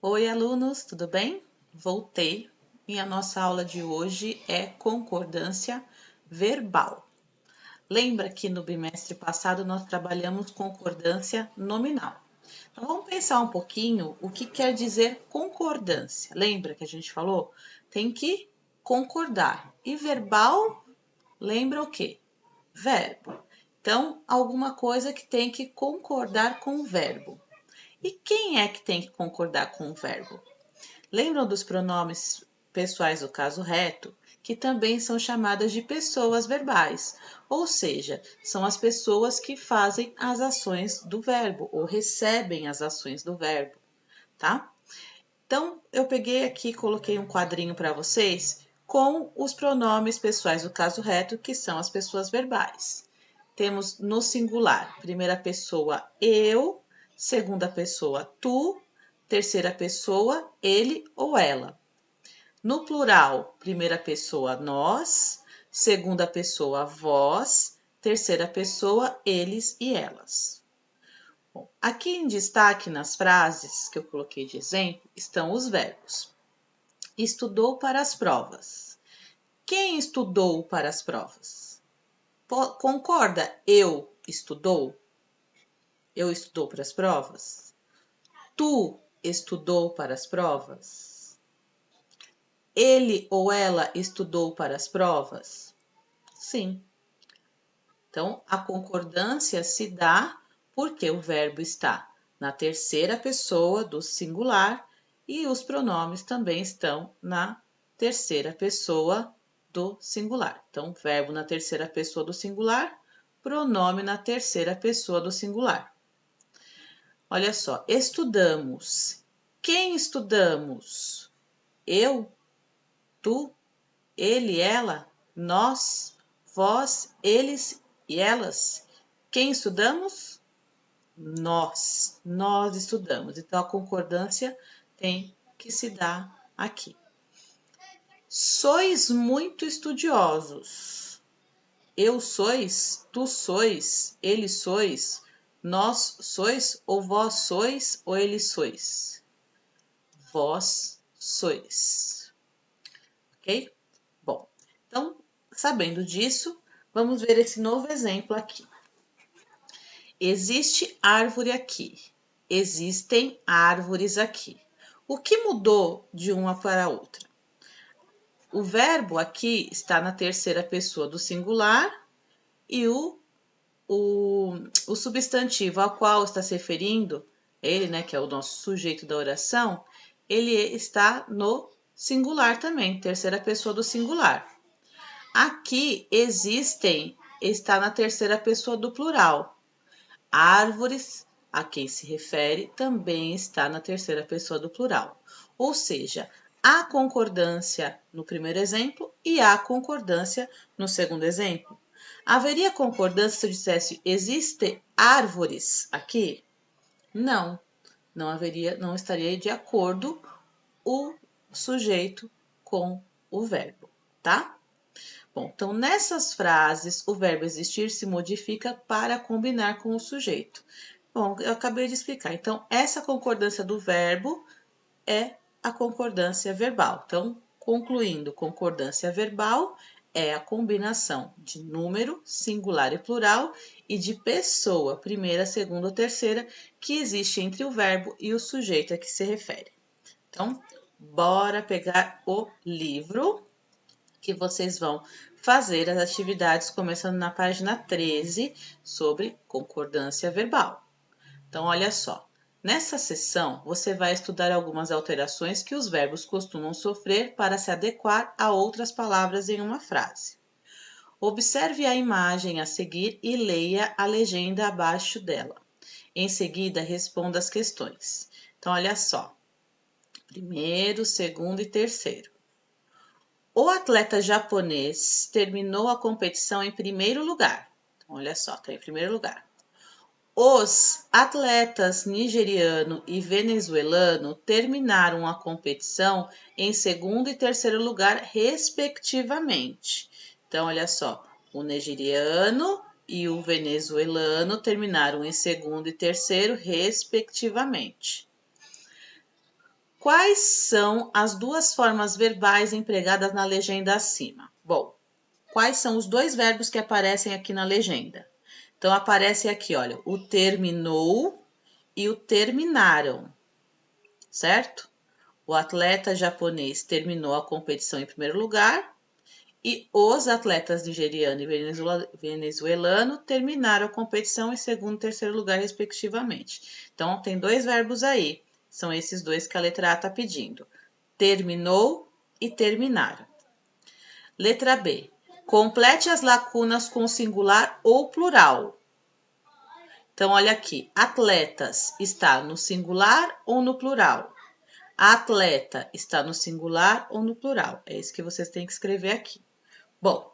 Oi, alunos, tudo bem? Voltei e a nossa aula de hoje é concordância verbal. Lembra que no bimestre passado nós trabalhamos concordância nominal. Então vamos pensar um pouquinho o que quer dizer concordância. Lembra que a gente falou? Tem que concordar. E verbal, lembra o quê? Verbo. Então, alguma coisa que tem que concordar com o verbo. E quem é que tem que concordar com o verbo? Lembram dos pronomes pessoais do caso reto, que também são chamadas de pessoas verbais, ou seja, são as pessoas que fazem as ações do verbo ou recebem as ações do verbo, tá? Então, eu peguei aqui e coloquei um quadrinho para vocês com os pronomes pessoais do caso reto, que são as pessoas verbais. Temos no singular, primeira pessoa eu, segunda pessoa tu, terceira pessoa ele ou ela. No plural, primeira pessoa nós, segunda pessoa vós, terceira pessoa eles e elas. Bom, aqui em destaque nas frases que eu coloquei de exemplo estão os verbos. Estudou para as provas. Quem estudou para as provas? Concorda? Eu estudou? Eu estudou para as provas? Tu estudou para as provas? Ele ou ela estudou para as provas? Sim. Então, a concordância se dá porque o verbo está na terceira pessoa do singular e os pronomes também estão na terceira pessoa do singular. Então, verbo na terceira pessoa do singular, pronome na terceira pessoa do singular. Olha só, estudamos. Quem estudamos? Eu, tu, ele, ela, nós, vós, eles e elas. Quem estudamos? Nós estudamos. Então, a concordância tem que se dar aqui. Sois muito estudiosos. Eu sois, tu sois, ele sois, nós sois, ou vós sois, ou ele sois. Vós sois. Ok? Bom, então, sabendo disso, vamos ver esse novo exemplo aqui. Existe árvore aqui. Existem árvores aqui. O que mudou de uma para a outra? O verbo aqui está na terceira pessoa do singular e o substantivo ao qual está se referindo, ele, né, que é o nosso sujeito da oração, ele está no singular também, terceira pessoa do singular. Aqui existem está na terceira pessoa do plural. Árvores, a quem se refere, também está na terceira pessoa do plural. Ou seja, há concordância no primeiro exemplo e há concordância no segundo exemplo. Haveria concordância se eu dissesse existem árvores aqui? Não, não haveria, não estaria de acordo o sujeito com o verbo, tá? Bom, então nessas frases o verbo existir se modifica para combinar com o sujeito. Bom, eu acabei de explicar. Então, essa concordância do verbo é a concordância verbal. Então, concluindo, concordância verbal é a combinação de número, singular e plural, e de pessoa, primeira, segunda ou terceira, que existe entre o verbo e o sujeito a que se refere. Então, bora pegar o livro que vocês vão fazer as atividades começando na página 13 sobre concordância verbal. Então, olha só. Nessa sessão, você vai estudar algumas alterações que os verbos costumam sofrer para se adequar a outras palavras em uma frase. Observe a imagem a seguir e leia a legenda abaixo dela. Em seguida, responda as questões. Então, olha só. Primeiro, segundo e terceiro. O atleta japonês terminou a competição em primeiro lugar. Então, olha só, está em primeiro lugar. Os atletas nigeriano e venezuelano terminaram a competição em segundo e terceiro lugar, respectivamente. Então, olha só, o nigeriano e o venezuelano terminaram em segundo e terceiro, respectivamente. Quais são as duas formas verbais empregadas na legenda acima? Bom, quais são os dois verbos que aparecem aqui na legenda? Então, aparece aqui, olha, o terminou e o terminaram, certo? O atleta japonês terminou a competição em primeiro lugar e os atletas nigeriano e venezuelano terminaram a competição em segundo e terceiro lugar, respectivamente. Então, tem dois verbos aí. São esses dois que a letra A está pedindo. Terminou e terminaram. Letra B. Complete as lacunas com singular ou plural. Então, olha aqui. Atletas está no singular ou no plural? Atleta está no singular ou no plural? É isso que vocês têm que escrever aqui. Bom,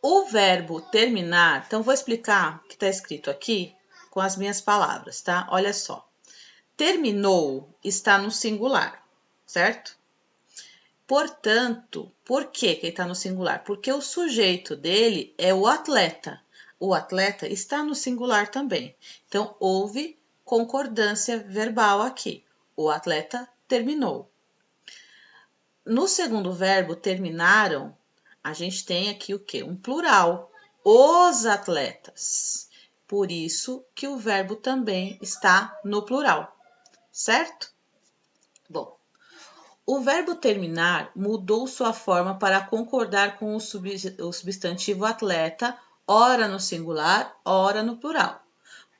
o verbo terminar, então vou explicar o que está escrito aqui com as minhas palavras, tá? Olha só. Terminou está no singular, certo? Portanto, por que ele está no singular? Porque o sujeito dele é o atleta. O atleta está no singular também. Então, houve concordância verbal aqui. O atleta terminou. No segundo verbo, terminaram, a gente tem aqui o quê? Um plural. Os atletas. Por isso que o verbo também está no plural, certo? Bom, o verbo terminar mudou sua forma para concordar com o substantivo atleta, ora no singular, ora no plural.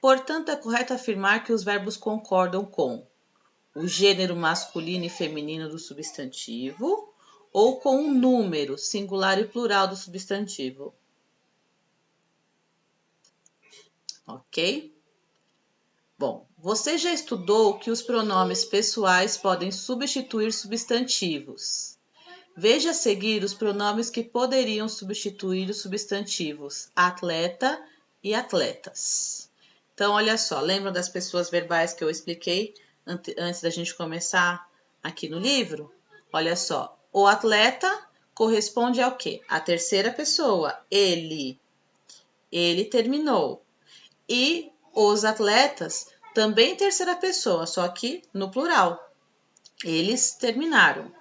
Portanto, é correto afirmar que os verbos concordam com o gênero masculino e feminino do substantivo ou com o número singular e plural do substantivo. Ok? Bom, você já estudou que os pronomes pessoais podem substituir substantivos. Veja a seguir os pronomes que poderiam substituir os substantivos atleta e atletas. Então, olha só, lembram das pessoas verbais que eu expliquei antes da gente começar aqui no livro? Olha só, o atleta corresponde ao quê? A terceira pessoa, ele. Ele terminou. E os atletas, também terceira pessoa, só que no plural. Eles terminaram.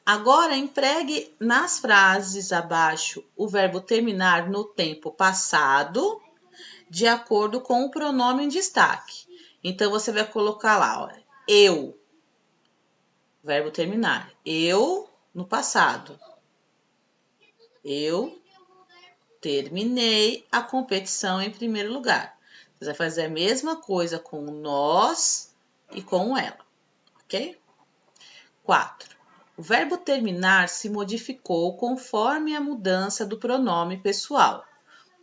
Agora, empregue nas frases abaixo o verbo terminar no tempo passado, de acordo com o pronome em destaque. Então, você vai colocar lá, ó, eu, verbo terminar. Eu, no passado. Eu terminei a competição em primeiro lugar. Você vai fazer a mesma coisa com o nós e com o ela, ok? 4. O verbo terminar se modificou conforme a mudança do pronome pessoal.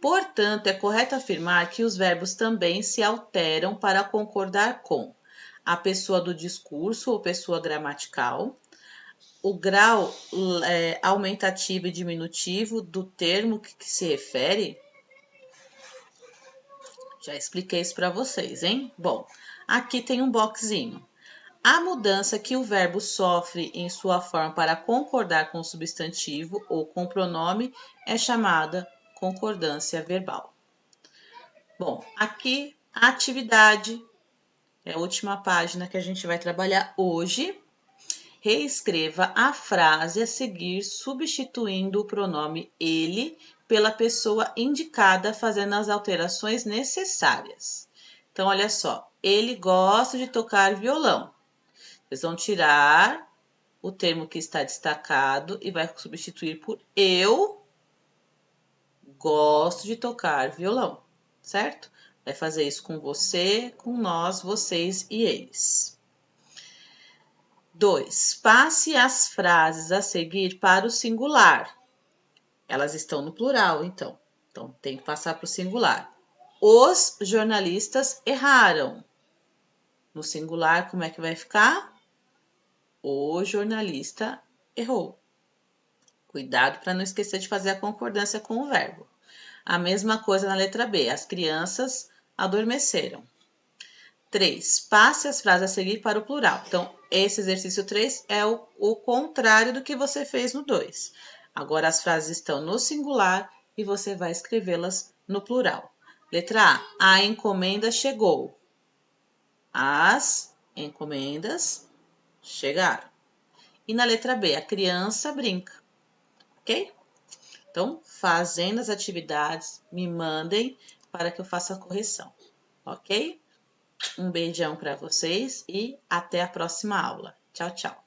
Portanto, é correto afirmar que os verbos também se alteram para concordar com a pessoa do discurso ou pessoa gramatical, o grau aumentativo e diminutivo do termo que se refere. Já expliquei isso para vocês, hein? Bom, aqui tem um boxinho. A mudança que o verbo sofre em sua forma para concordar com o substantivo ou com o pronome é chamada concordância verbal. Bom, aqui a atividade é a última página que a gente vai trabalhar hoje. Reescreva a frase a seguir, substituindo o pronome ele pela pessoa indicada, fazendo as alterações necessárias. Então, olha só, ele gosta de tocar violão. Vocês vão tirar o termo que está destacado e vai substituir por eu gosto de tocar violão, certo? Vai fazer isso com você, com nós, vocês e eles. 2. Passe as frases a seguir para o singular. Elas estão no plural, então. Então, tem que passar para o singular. Os jornalistas erraram. No singular, como é que vai ficar? O jornalista errou. Cuidado para não esquecer de fazer a concordância com o verbo. A mesma coisa na letra B. As crianças adormeceram. 3. Passe as frases a seguir para o plural. Então, esse exercício 3 é o contrário do que você fez no 2. Agora, as frases estão no singular e você vai escrevê-las no plural. Letra A. A encomenda chegou. As encomendas chegaram. E na letra B, a criança brinca, ok? Então, fazendo as atividades, me mandem para que eu faça a correção, ok? Um beijão para vocês e até a próxima aula. Tchau, tchau.